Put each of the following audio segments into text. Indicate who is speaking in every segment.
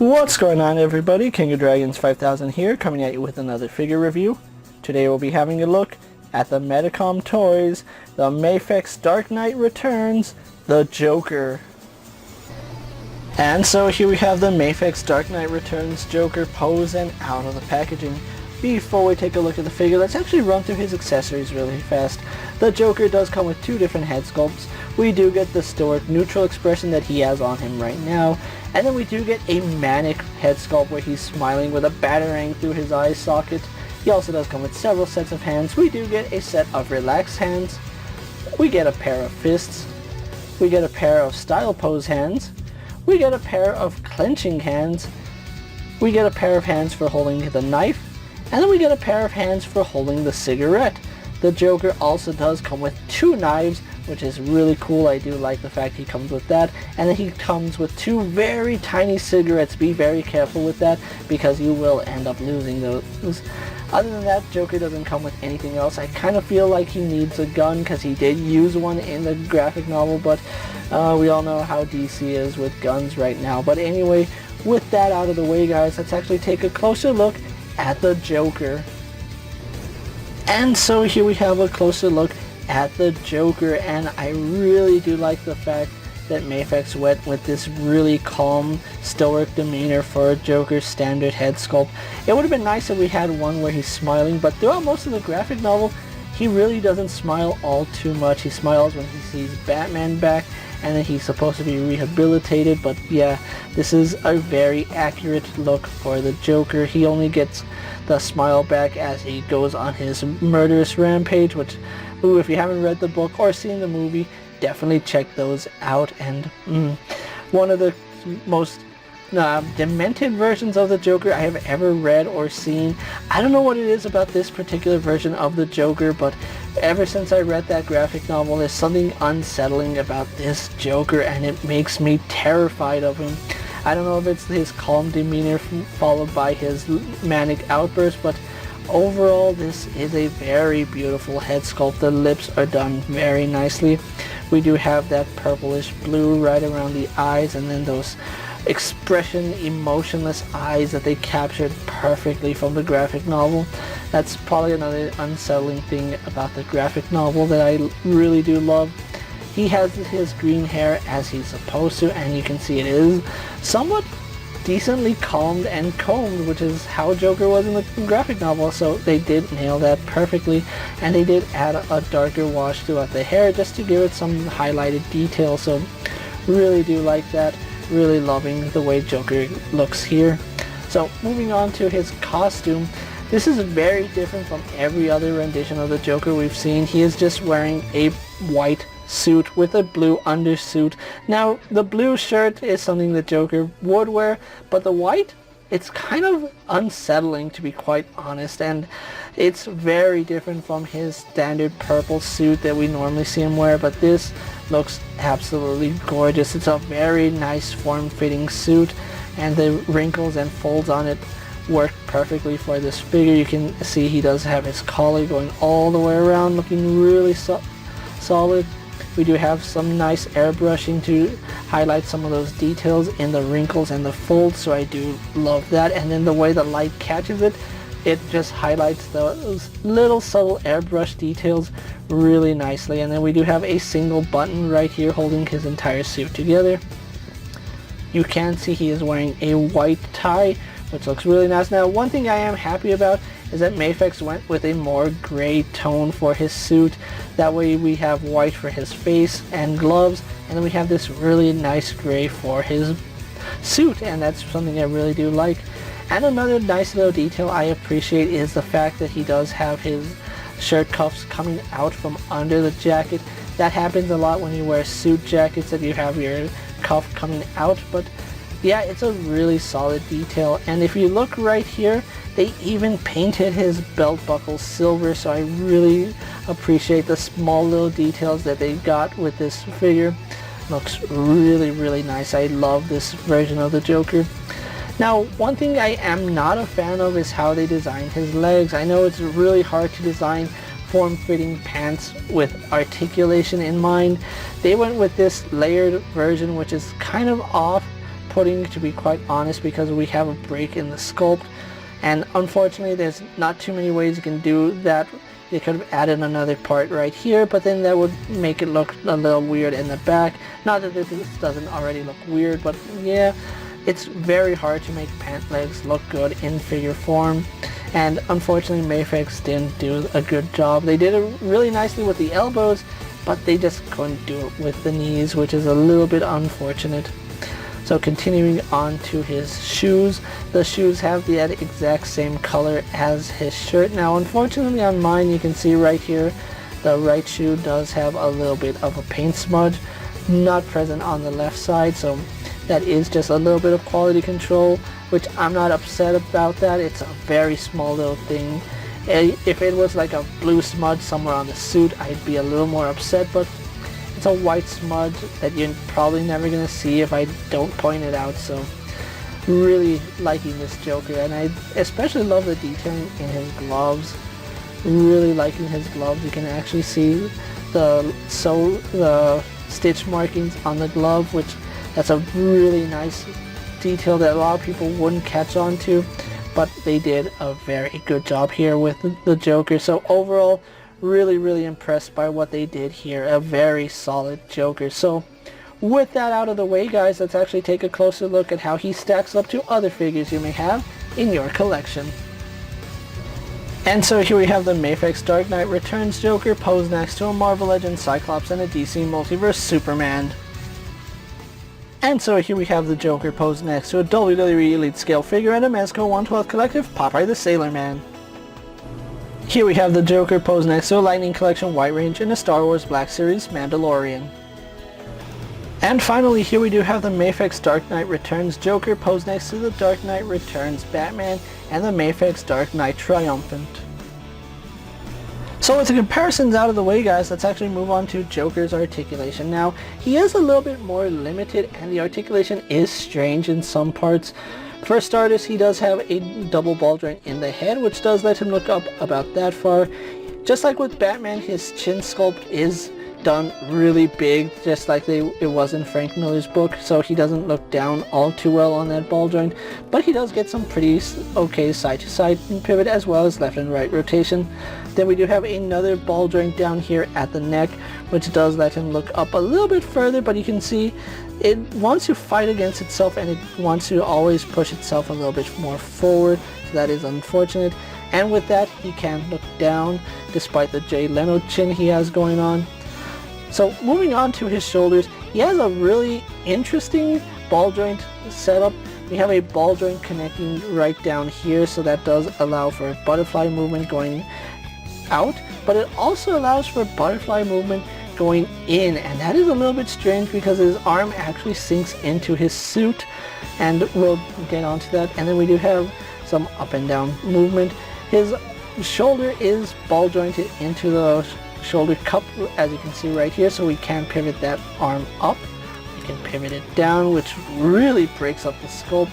Speaker 1: What's going on, everybody? KingofDragons 5000 here, coming at you with another figure review. Today we'll be having a look at the Medicom Toys, the Mafex Dark Knight Returns, the Joker. And so here we have the Mafex Dark Knight Returns Joker pose and out of the packaging. Before we take a look at the figure, let's actually run through his accessories really fast. The Joker does come with two different head sculpts. We do get the stoic neutral expression that he has on him right now, and then we do get a manic head sculpt where he's smiling with a batarang through his eye socket. He also does come with several sets of hands. We do get a set of relaxed hands. We get a pair of fists. We get a pair of style pose hands. We get a pair of clenching hands. We get a pair of hands for holding the knife. And then we get a pair of hands for holding the cigarette. The Joker also does come with two knives, which is really cool. I do like the fact he comes with that. And then he comes with two very tiny cigarettes. Be very careful with that because you will end up losing those. Other than that, Joker doesn't come with anything else. I kind of feel like he needs a gun because he did use one in the graphic novel, but we all know how DC is with guns right now. But anyway, with that out of the way, guys, let's actually take a closer look at the Joker. And so here we have a closer look at the Joker, and I really do like the fact that Mafex went with this really calm, stoic demeanor for a Joker standard head sculpt. It would have been nice if we had one where he's smiling, but throughout most of the graphic novel, he really doesn't smile all too much. He smiles when he sees Batman back, and then he's supposed to be rehabilitated, but yeah, this is a very accurate look for the Joker. He only gets the smile back as he goes on his murderous rampage, which, ooh, if you haven't read the book or seen the movie, definitely check those out. And one of the most demented versions of the Joker I have ever read or seen. I don't know what it is about this particular version of the Joker, but ever since I read that graphic novel, there's something unsettling about this Joker, and it makes me terrified of him. I don't know if it's his calm demeanor followed by his manic outburst, but overall this is a very beautiful head sculpt. The lips are done very nicely. We do have that purplish blue right around the eyes, and then those expression emotionless eyes that they captured perfectly from the graphic novel. That's probably another unsettling thing about the graphic novel that I really do love. He has his green hair as he's supposed to, and you can see it is somewhat decently calmed and combed, which is how Joker was in the graphic novel, so they did nail that perfectly. And they did add a darker wash throughout the hair just to give it some highlighted detail, so really do like that. Really loving the way Joker looks here. So moving on to his costume, this is very different from every other rendition of the Joker we've seen. He is just wearing a white suit with a blue undersuit. Now the blue shirt is something the Joker would wear, but the white, it's kind of unsettling, to be quite honest, and it's very different from his standard purple suit that we normally see him wear, but this looks absolutely gorgeous. It's a very nice form-fitting suit, and the wrinkles and folds on it work perfectly for this figure. You can see he does have his collar going all the way around, looking really solid. We do have some nice airbrushing to highlight some of those details in the wrinkles and the folds, so I do love that. And then the way the light catches it, it just highlights those little subtle airbrush details really nicely. And then we do have a single button right here holding his entire suit together. You can see he is wearing a white tie, which looks really nice. Now, one thing I am happy about is that Mafex went with a more gray tone for his suit. That way we have white for his face and gloves, and then we have this really nice gray for his suit, and that's something I really do like. And another nice little detail I appreciate is the fact that he does have his shirt cuffs coming out from under the jacket. That happens a lot when you wear suit jackets, that you have your cuff coming out, but yeah, it's a really solid detail. And if you look right here, they even painted his belt buckle silver, so I really appreciate the small little details that they got with this figure. Looks really nice. I love this version of the Joker. Now, one thing I am not a fan of is how they designed his legs. I know it's really hard to design form-fitting pants with articulation in mind. They went with this layered version, which is kind of off, off-putting, to be quite honest, because we have a break in the sculpt, and unfortunately there's not too many ways you can do that. They could have added another part right here, but then that would make it look a little weird in the back. Not that this doesn't already look weird, but yeah, it's very hard to make pant legs look good in figure form, and unfortunately Mafex didn't do a good job. They did it really nicely with the elbows, but they just couldn't do it with the knees, which is a little bit unfortunate. So continuing on to his shoes, the shoes have the exact same color as his shirt. Now unfortunately on mine you can see right here, the right shoe does have a little bit of a paint smudge, not present on the left side, so that is just a little bit of quality control, which I'm not upset about that. It's a very small little thing. If it was like a blue smudge somewhere on the suit, I'd be a little more upset, but it's a white smudge that you're probably never going to see if I don't point it out. So really liking this Joker, and I especially love the detailing in his gloves. Really liking his gloves. You can actually see the stitch markings on the glove, which that's a really nice detail that a lot of people wouldn't catch on to, but they did a very good job here with the Joker. So overall, really impressed by what they did here. A very solid Joker. So with that out of the way, guys, let's actually take a closer look at how he stacks up to other figures you may have in your collection. And so here we have the Mafex Dark Knight Returns Joker posed next to a Marvel Legends Cyclops and a DC Multiverse Superman. And so here we have the Joker posed next to a WWE Elite Scale figure and a Mezco 1/12 Collective Popeye the Sailor Man. Here we have the Joker posed next to a Lightning Collection White Range and a Star Wars Black Series Mandalorian. And finally, here we do have the Mafex Dark Knight Returns Joker posed next to the Dark Knight Returns Batman and the Mafex Dark Knight Triumphant. So with the comparisons out of the way, guys, let's actually move on to Joker's articulation. Now, he is a little bit more limited and the articulation is strange in some parts. For starters, he does have a double ball joint in the head, which does let him look up about that far. Just like with Batman, his chin sculpt is done really big, just like it was in Frank Miller's book, so he doesn't look down all too well on that ball joint, but he does get some pretty okay side to side pivot as well as left and right rotation. Then we do have another ball joint down here at the neck, which does let him look up a little bit further, but you can see it wants to fight against itself and it wants to always push itself a little bit more forward, so that is unfortunate. And with that, he can look down despite the Jay Leno chin he has going on. So moving on to his shoulders, he has a really interesting ball joint setup. We have a ball joint connecting right down here, so that does allow for a butterfly movement going out, but it also allows for butterfly movement going in, and that is a little bit strange because his arm actually sinks into his suit, and we'll get onto that. And then we do have some up and down movement. His shoulder is ball jointed into the shoulder cup, as you can see right here, so we can pivot that arm up. We can pivot it down, which really breaks up the sculpt.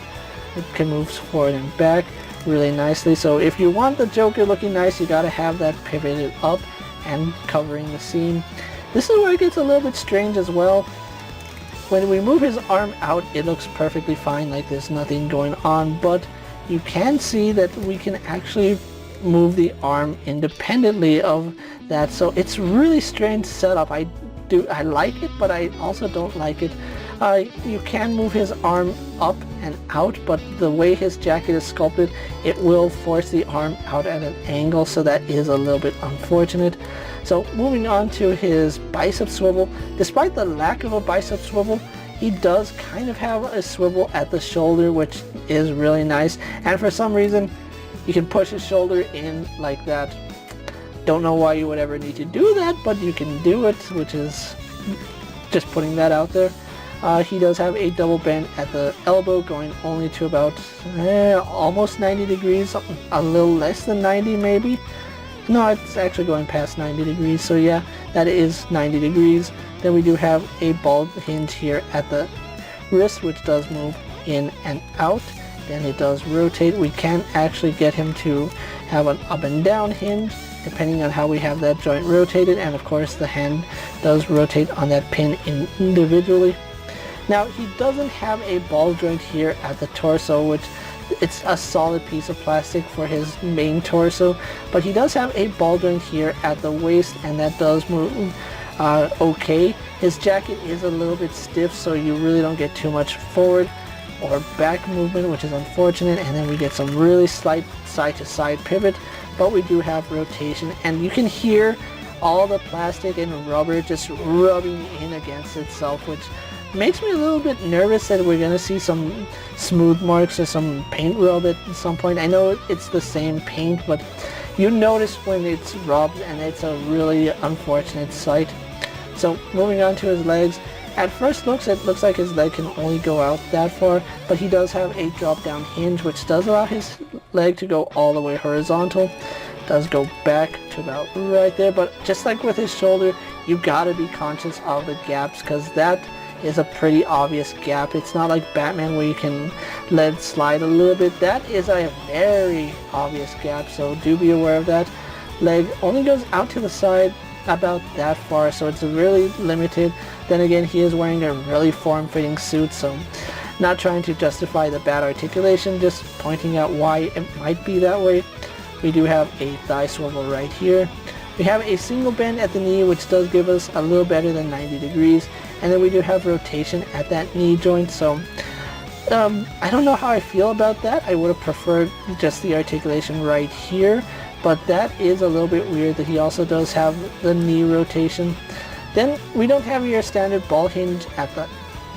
Speaker 1: It can move forward and back really nicely. So if you want the Joker looking nice, you gotta have that pivoted up and covering the seam. This is where it gets a little bit strange as well. When we move his arm out, it looks perfectly fine, like there's nothing going on, but you can see that we can actually move the arm independently of that, so it's really strange setup. I like it, but I also don't like it. You can move his arm up and out, but the way his jacket is sculpted, it will force the arm out at an angle, so that is a little bit unfortunate. So moving on to his bicep swivel, despite the lack of a bicep swivel, he does kind of have a swivel at the shoulder, which is really nice, and for some reason you can push his shoulder in like that. Don't know why you would ever need to do that, but you can do it, which is just putting that out there. He does have a double bend at the elbow, going only to about almost 90 degrees, a little less than 90 maybe. No, it's actually going past 90 degrees, so yeah, that is 90 degrees. Then we do have a ball hinge here at the wrist, which does move in and out. Then it does rotate. We can actually get him to have an up and down hinge, depending on how we have that joint rotated, and of course the hand does rotate on that pin individually. Now he doesn't have a ball joint here at the torso, which it's a solid piece of plastic for his main torso, but he does have a ball joint here at the waist, and that does move okay. His jacket is a little bit stiff, so you really don't get too much forward or back movement, which is unfortunate, and then we get some really slight side to side pivot, but we do have rotation, and you can hear all the plastic and rubber just rubbing in against itself, which makes me a little bit nervous that we're going to see some smooth marks or some paint rub at some point. I know it's the same paint, but you notice when it's rubbed, and it's a really unfortunate sight. So moving on to his legs. At first looks, it looks like his leg can only go out that far, but he does have a drop down hinge, which does allow his leg to go all the way horizontal. Does go back to about right there, but just like with his shoulder, you gotta be conscious of the gaps, because that is a pretty obvious gap. It's not like Batman where you can let it slide a little bit. That is a very obvious gap, so do be aware of that. Leg only goes out to the side about that far, so it's really limited. Then again, he is wearing a really form-fitting suit, so not trying to justify the bad articulation, just pointing out why it might be that way. We do have a thigh swivel right here. We have a single bend at the knee, which does give us a little better than 90 degrees. And then we do have rotation at that knee joint, so I don't know how I feel about that. I would have preferred just the articulation right here, but that is a little bit weird that he also does have the knee rotation. Then we don't have your standard ball hinge at the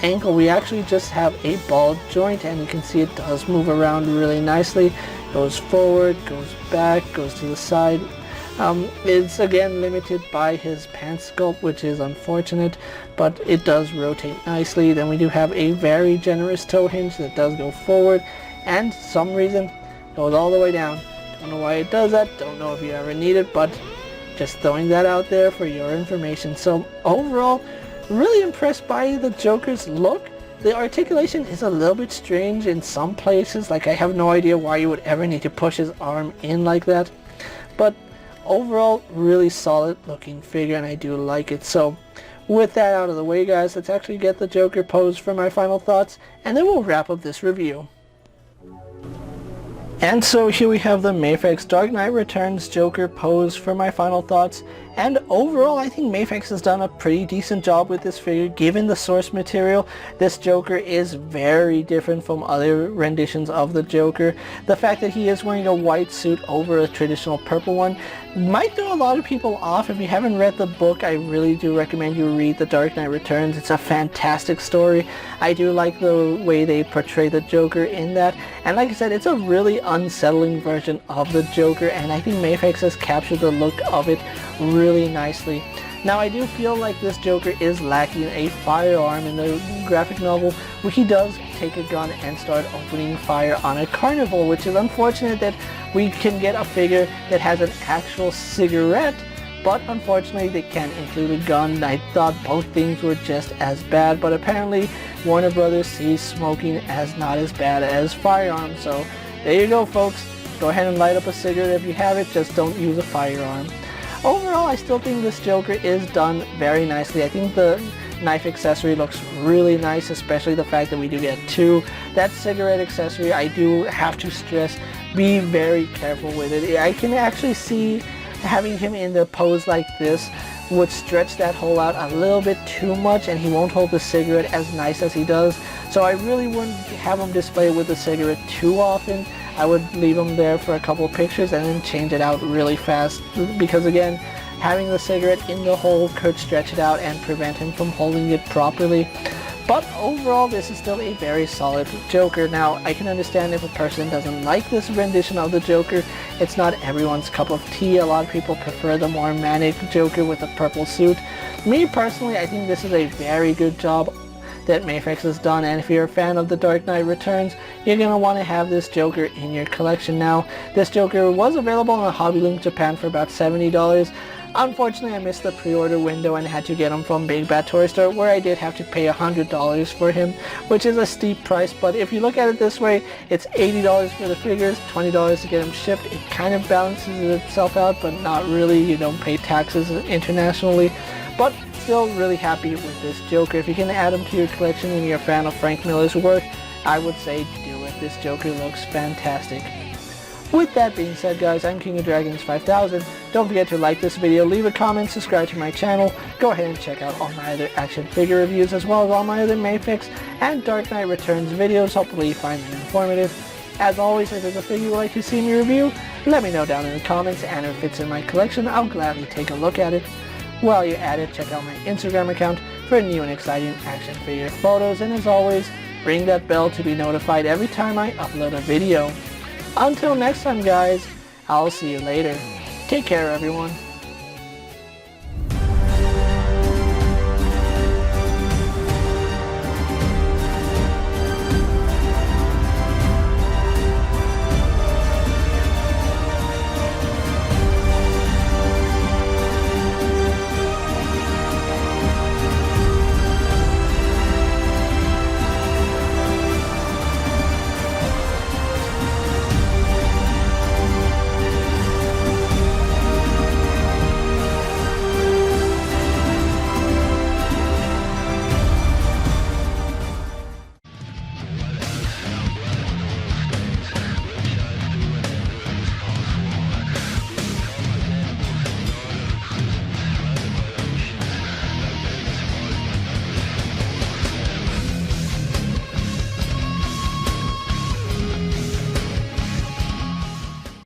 Speaker 1: ankle. We actually just have a ball joint, and you can see it does move around really nicely. Goes forward, goes back, goes to the side. It's again limited by his pants sculpt, which is unfortunate, but it does rotate nicely. Then we do have a very generous toe hinge that does go forward, and some reason goes all the way down. Don't know why it does that, don't know if you ever need it, but just throwing that out there for your information. So overall, really impressed by the Joker's look. The articulation is a little bit strange in some places, like I have no idea why you would ever need to push his arm in like that, but overall really solid looking figure, and I do like it. So with that out of the way, guys, let's actually get the Joker pose for my final thoughts, and then we'll wrap up this review. And so here we have the Mafex Dark Knight Returns Joker pose for my final thoughts. And overall, I think Mafex has done a pretty decent job with this figure. Given the source material, this Joker is very different from other renditions of the Joker. The fact that he is wearing a white suit over a traditional purple one might throw a lot of people off. If you haven't read the book, I really do recommend you read The Dark Knight Returns. It's a fantastic story. I do like the way they portray the Joker in that. And like I said, it's a really unsettling version of the Joker, and I think Mafex has captured the look of it really nicely. Now I do feel like this Joker is lacking a firearm in the graphic novel, where he does take a gun and start opening fire on a carnival, which is unfortunate that we can get a figure that has an actual cigarette, but unfortunately they can't include a gun. I thought both things were just as bad, but apparently Warner Brothers sees smoking as not as bad as firearms, so there you go, folks. Go ahead and light up a cigarette if you have it, just don't use a firearm. Overall, I still think this Joker is done very nicely. I think the knife accessory looks really nice, especially the fact that we do get two. That cigarette accessory, I do have to stress, be very careful with it. I can actually see having him in the pose like this would stretch that hole out a little bit too much, and he won't hold the cigarette as nice as he does. So I really wouldn't have him display with the cigarette too often. I would leave him there for a couple of pictures and then change it out really fast, because again, having the cigarette in the hole could stretch it out and prevent him from holding it properly. But overall, this is still a very solid Joker. Now, I can understand if a person doesn't like this rendition of the Joker. It's not everyone's cup of tea. A lot of people prefer the more manic Joker with a purple suit. Me personally, I think this is a very good job that Mafex has done, and if you're a fan of The Dark Knight Returns, you're going to want to have this Joker in your collection. Now, this Joker was available on Hobby Link Japan for about $70. Unfortunately, I missed the pre-order window and had to get him from Big Bad Toy Store, where I did have to pay $100 for him, which is a steep price, but if you look at it this way, it's $80 for the figures, $20 to get them shipped. It kind of balances itself out, but not really. You don't pay taxes internationally. But still really happy with this Joker. If you can add him to your collection and you're a fan of Frank Miller's work, I would say do it. This Joker looks fantastic. With that being said, guys, I'm King of Dragons 5000. Don't forget to like this video, leave a comment, subscribe to my channel. Go ahead and check out all my other action figure reviews as well as all my other Mafex and Dark Knight Returns videos. Hopefully you find them informative. As always, if there's a figure you'd like to see me review, let me know down in the comments, and if it's in my collection, I'll gladly take a look at it. While you're at it, check out my Instagram account for new and exciting action figure photos, and as always, ring that bell to be notified every time I upload a video. Until next time, guys, I'll see you later. Take care, everyone.